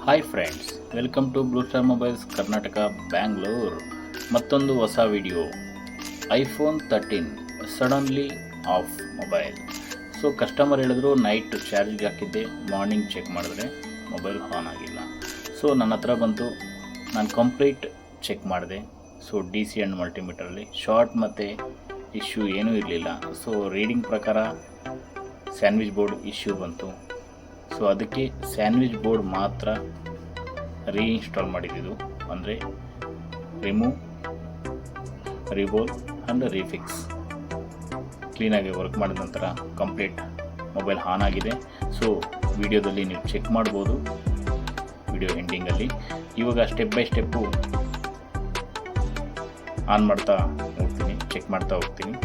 Hi friends, welcome to blue star mobiles Karnataka Bangalore. ಮತ್ತೊಂದು ಹೊಸ video. IPhone 13 suddenly off mobile. So customer ಹೇಳಿದ್ರು night ಚಾರ್ಜ್ಗೆ ಹಾಕಿದ್ದೆ, ಮಾರ್ನಿಂಗ್ ಚೆಕ್ ಮಾಡಿದ್ರೆ ಮೊಬೈಲ್ ಆನ್ ಆಗಿಲ್ಲ. ಸೊ ನನ್ನ ಹತ್ರ ಬಂತು, ನಾನು ಕಂಪ್ಲೀಟ್ ಚೆಕ್ ಮಾಡಿದೆ. ಸೊ ಡಿ ಸಿ ಆ್ಯಂಡ್ ಮಲ್ಟಿಮೀಟರಲ್ಲಿ ಶಾರ್ಟ್ ಮತ್ತು ಇಶ್ಯೂ ಏನೂ ಇರಲಿಲ್ಲ. ಸೊ ರೀಡಿಂಗ್ ಪ್ರಕಾರ ಸ್ಯಾಂಡ್ವಿಚ್ ಬೋರ್ಡ್ ಇಶ್ಯೂ ಬಂತು. ಸೊ ಅದಕ್ಕೆ ಸ್ಯಾಂಡ್ವಿಚ್ ಬೋರ್ಡ್ ಮಾತ್ರ ರೀಇನ್ಸ್ಟಾಲ್ ಮಾಡಿದ್ದು, ಅಂದರೆ ರಿಮೂವ್, ರಿಬೋಲ್ ಆ್ಯಂಡ್ ರೀಫಿಕ್ಸ್. ಕ್ಲೀನಾಗಿ ವರ್ಕ್ ಮಾಡಿದ ನಂತರ ಕಂಪ್ಲೀಟ್ ಮೊಬೈಲ್ ಆನ್ ಆಗಿದೆ. ಸೊ ವಿಡಿಯೋದಲ್ಲಿ ನೀವು ಚೆಕ್ ಮಾಡ್ಬೋದು, ವಿಡಿಯೋ ಎಂಡಿಂಗಲ್ಲಿ. ಇವಾಗ ಸ್ಟೆಪ್ ಬೈ ಸ್ಟೆಪ್ಪು ಆನ್ ಮಾಡ್ತಾ ಹೋಗ್ತೀನಿ, ಚೆಕ್ ಮಾಡ್ತಾ ಹೋಗ್ತೀನಿ.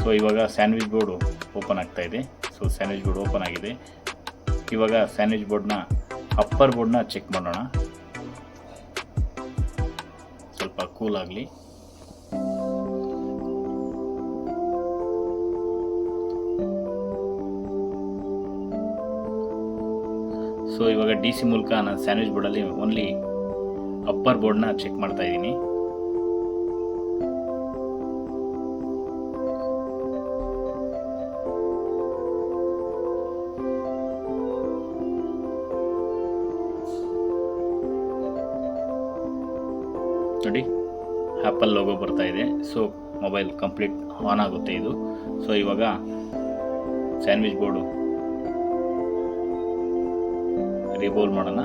ಸೊ ಇವಾಗ ಸ್ಯಾಂಡ್ವಿಚ್ ಬೋರ್ಡು ಓಪನ್ ಆಗ್ತಾ ಇದೆ. ಸೊ ಸ್ಯಾಂಡ್ವಿಚ್ ಬೋರ್ಡ್ ಓಪನ್ ಆಗಿದೆ. ಇವಾಗ ಸ್ಯಾಂಡ್ವಿಚ್ ಬೋರ್ಡ್ನ ಅಪ್ಪರ್ ಬೋರ್ಡ್ನ ಚೆಕ್ ಮಾಡೋಣ. ಸ್ವಲ್ಪ ಕೂಲ್ ಆಗಲಿ. ಸೊ ಇವಾಗ ಡಿ ಸಿ ಮೂಲಕ ನಾನು ಸ್ಯಾಂಡ್ವಿಚ್ ಬೋರ್ಡಲ್ಲಿ ಓನ್ಲಿ ಅಪ್ಪರ್ ಬೋರ್ಡ್ನ ಚೆಕ್ ಮಾಡ್ತಾ ಇದ್ದೀನಿ. ನೋಡಿ, ಆ್ಯಪಲ್ ಲೋಗೋ ಬರ್ತಾ ಇದೆ. ಸೊ ಮೊಬೈಲ್ ಕಂಪ್ಲೀಟ್ ಆನ್ ಆಗುತ್ತೆ ಇದು. ಸೊ ಇವಾಗ ಸ್ಯಾಂಡ್ವಿಚ್ ಬೋರ್ಡು ರಿಬೋಲ್ ಮಾಡೋಣ.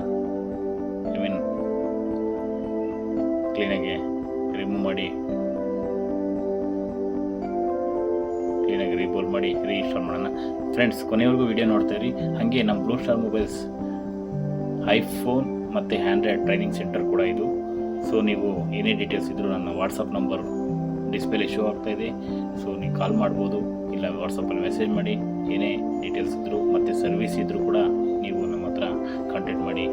ಐ ಮೀನ್ ಕ್ಲೀನಾಗಿ ರಿಮೂವ್ ಮಾಡಿ, ಕ್ಲೀನಾಗಿ ರಿಬೋಲ್ ಮಾಡಿ ರೀಇನ್ಸ್ಟಾಲ್ ಮಾಡೋಣ. ಫ್ರೆಂಡ್ಸ್, ಕೊನೆವರೆಗೂ ವಿಡಿಯೋ ನೋಡ್ತಾ ಇರಿ. ಹಾಗೆ ನಮ್ಮ ಬ್ಲೂ ಸ್ಟಾರ್ ಮೊಬೈಲ್ಸ್ ಐಫೋನ್ ಮತ್ತು ಆ್ಯಂಡ್ರಾಯ್ಡ್ ಟ್ರೈನಿಂಗ್ ಸೆಂಟರ್ ಕೂಡ ಇದು. ಸೊ ನೀವು ಏನೇ ಡೀಟೇಲ್ಸ್ ಇದ್ದರೂ ನನ್ನ ವಾಟ್ಸಪ್ ನಂಬರ್ ಡಿಸ್ಪ್ಲೇಲಿ ಶೋ ಆಗ್ತಾಯಿದೆ. ಸೊ ನೀವು ಕಾಲ್ ಮಾಡ್ಬೋದು, ಇಲ್ಲ ವಾಟ್ಸಪ್ಪಲ್ಲಿ ಮೆಸೇಜ್ ಮಾಡಿ. ಏನೇ ಡೀಟೇಲ್ಸ್ ಇದ್ದರೂ ಮತ್ತು ಸರ್ವಿಸ್ ಇದ್ದರೂ ಕೂಡ ನೀವು ನಮ್ಮ ಹತ್ರ ಕಾಂಟ್ಯಾಕ್ಟ್ ಮಾಡಿ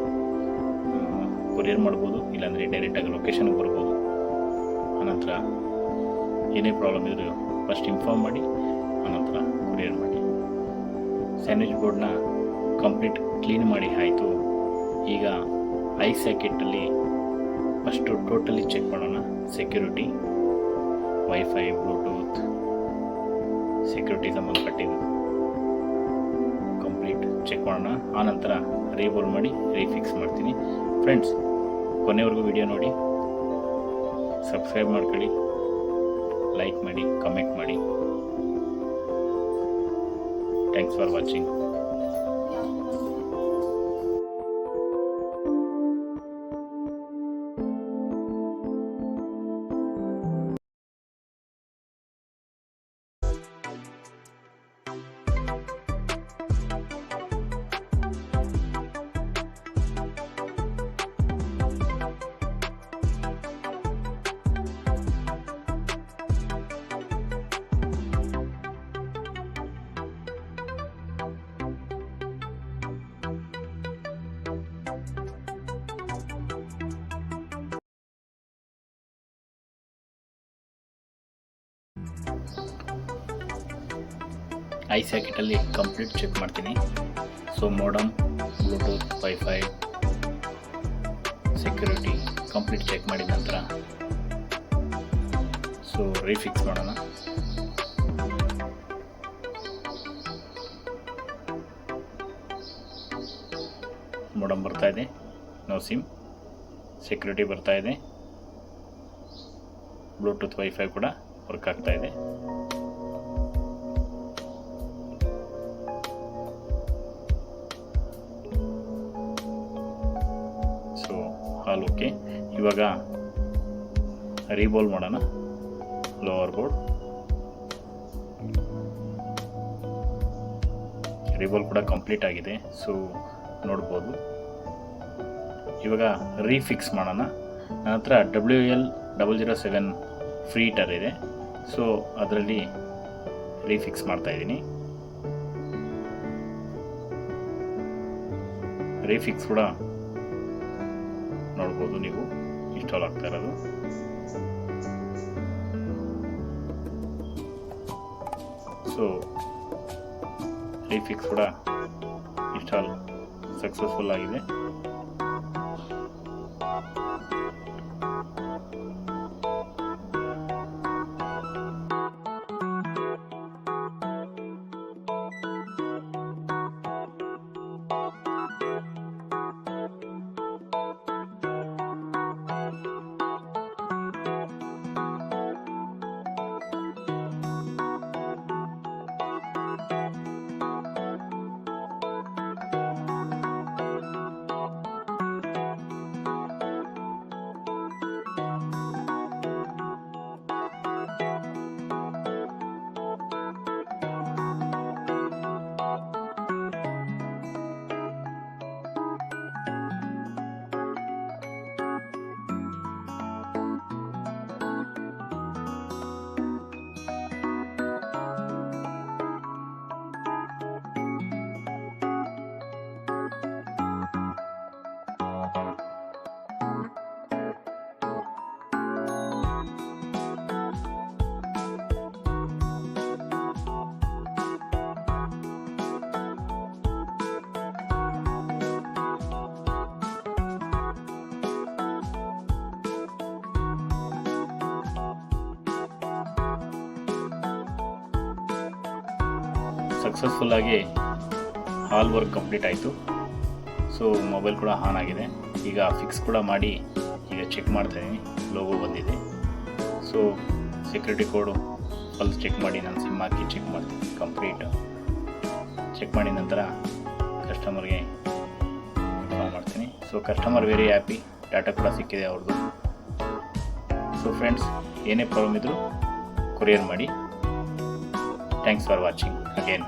ಕೊರಿಯರ್ ಮಾಡ್ಬೋದು, ಇಲ್ಲಾಂದರೆ ಡೈರೆಕ್ಟಾಗಿ ಲೊಕೇಶನ್ಗೆ ಬರ್ಬೋದು. ಆನಂತರ ಏನೇ ಪ್ರಾಬ್ಲಮ್ ಇದ್ದರೂ ಫಸ್ಟ್ ಇನ್ಫಾರ್ಮ್ ಮಾಡಿ, ಆನಂತರ ಕೊರಿಯರ್ ಮಾಡಿ. ಸ್ಯಾಂಡ್ವಿಚ್ ಬೋರ್ಡ್ನ ಕಂಪ್ಲೀಟ್ ಕ್ಲೀನ್ ಮಾಡಿ ಆಯಿತು. ಈಗ ಐ ಸ್ಯಾಕೆಟಲ್ಲಿ ಫಸ್ಟು ಟೋಟಲಿ ಚೆಕ್ ಮಾಡೋಣ. ಸೆಕ್ಯೂರಿಟಿ, ವೈಫೈ, ಬ್ಲೂಟೂತ್, ಸೆಕ್ಯೂರಿಟಿ ಸಂಬಂಧಪಟ್ಟಿದ್ದು ಕಂಪ್ಲೀಟ್ ಚೆಕ್ ಮಾಡೋಣ. ಆನಂತರ ರೀಬೋಲ್ ಮಾಡಿ ರೀಫಿಕ್ಸ್ ಮಾಡ್ತೀನಿ. ಫ್ರೆಂಡ್ಸ್, ಕೊನೆವರೆಗೂ ವಿಡಿಯೋ ನೋಡಿ, ಸಬ್ಸ್ಕ್ರೈಬ್ ಮಾಡ್ಕೊಳ್ಳಿ, ಲೈಕ್ ಮಾಡಿ, ಕಮೆಂಟ್ ಮಾಡಿ. Thanks for watching. ಐ ಸ್ಯಾಕೆಟಲ್ಲಿ ಕಂಪ್ಲೀಟ್ ಚೆಕ್ ಮಾಡ್ತೀನಿ. So modem, bluetooth, wifi, security complete check ಮಾಡಿದ ನಂತರ ಸೊ ರೀಫಿಕ್ಸ್ ಮಾಡೋಣ. ಮೋಡಮ್ ಬರ್ತಾ ಇದೆ, ನೋ ಸಿಮ್. ಸೆಕ್ಯೂರಿಟಿ ಬರ್ತಾ ಇದೆ, ಬ್ಲೂಟೂತ್, ವೈಫೈ ಕೂಡ ವರ್ಕ್ ಆಗ್ತಾ ಇದೆ. All okay. ಇವಾಗ ರೀಬೋಲ್ ಮಾಡೋಣ. ಲೋವರ್ ಬೋರ್ಡ್ ರೀಬೋಲ್ ಕೂಡ ಕಂಪ್ಲೀಟ್ ಆಗಿದೆ. ಸೊ ನೋಡ್ಬೋದು. ಇವಾಗ ರೀಫಿಕ್ಸ್ ಮಾಡೋಣ. ನನ್ನ ಹತ್ರ WL007 ಫ್ರೀ ಟರ್ ಇದೆ. ಸೊ ಅದರಲ್ಲಿ ರೀಫಿಕ್ಸ್ ಮಾಡ್ತಾಯಿದ್ದೀನಿ. ರೀಫಿಕ್ಸ್ ಕೂಡ ನೋಡ್ಬೋದು ನೀವು, ಇನ್ಸ್ಟಾಲ್ ಆಗ್ತಾ ಇರೋದು. ಸೊ ರೀಫಿಕ್ಸ್ ಕೂಡ ಇನ್ಸ್ಟಾಲ್ ಸಕ್ಸಸ್ಫುಲ್ ಆಗಿದೆ. ಸಕ್ಸಸ್ಫುಲ್ಲಾಗಿ ಹಾಲ್ ವರ್ಕ್ ಕಂಪ್ಲೀಟ್ ಆಯಿತು. ಸೊ ಮೊಬೈಲ್ ಕೂಡ ಆನ್ ಆಗಿದೆ. ಈಗ ಫಿಕ್ಸ್ ಕೂಡ ಮಾಡಿ ಈಗ ಚೆಕ್ ಮಾಡ್ತಾಯಿದ್ದೀನಿ. ಲೋಗೋ ಬಂದಿದೆ. ಸೊ ಸೆಕ್ಯೂರಿಟಿ ಕೋಡು ಪಲ್ಸ್ ಚೆಕ್ ಮಾಡಿ ನಾನು ಸಿಮ್ ಹಾಕಿ ಚೆಕ್ ಮಾಡ್ತೀನಿ. ಕಂಪ್ಲೀಟ್ ಚೆಕ್ ಮಾಡಿದ ನಂತರ ಕಸ್ಟಮರ್ಗೆ ಇನ್ಫಾರ್ಮ್ ಮಾಡ್ತೀನಿ. So customer very happy. Data ಕೂಡ ಸಿಕ್ಕಿದೆ ಅವ್ರದ್ದು. ಸೊ ಫ್ರೆಂಡ್ಸ್, ಏನೇ ಪ್ರಾಬ್ಲಮ್ ಇದ್ದರೂ ಕೊರಿಯರ್ ಮಾಡಿ. Thanks for watching again.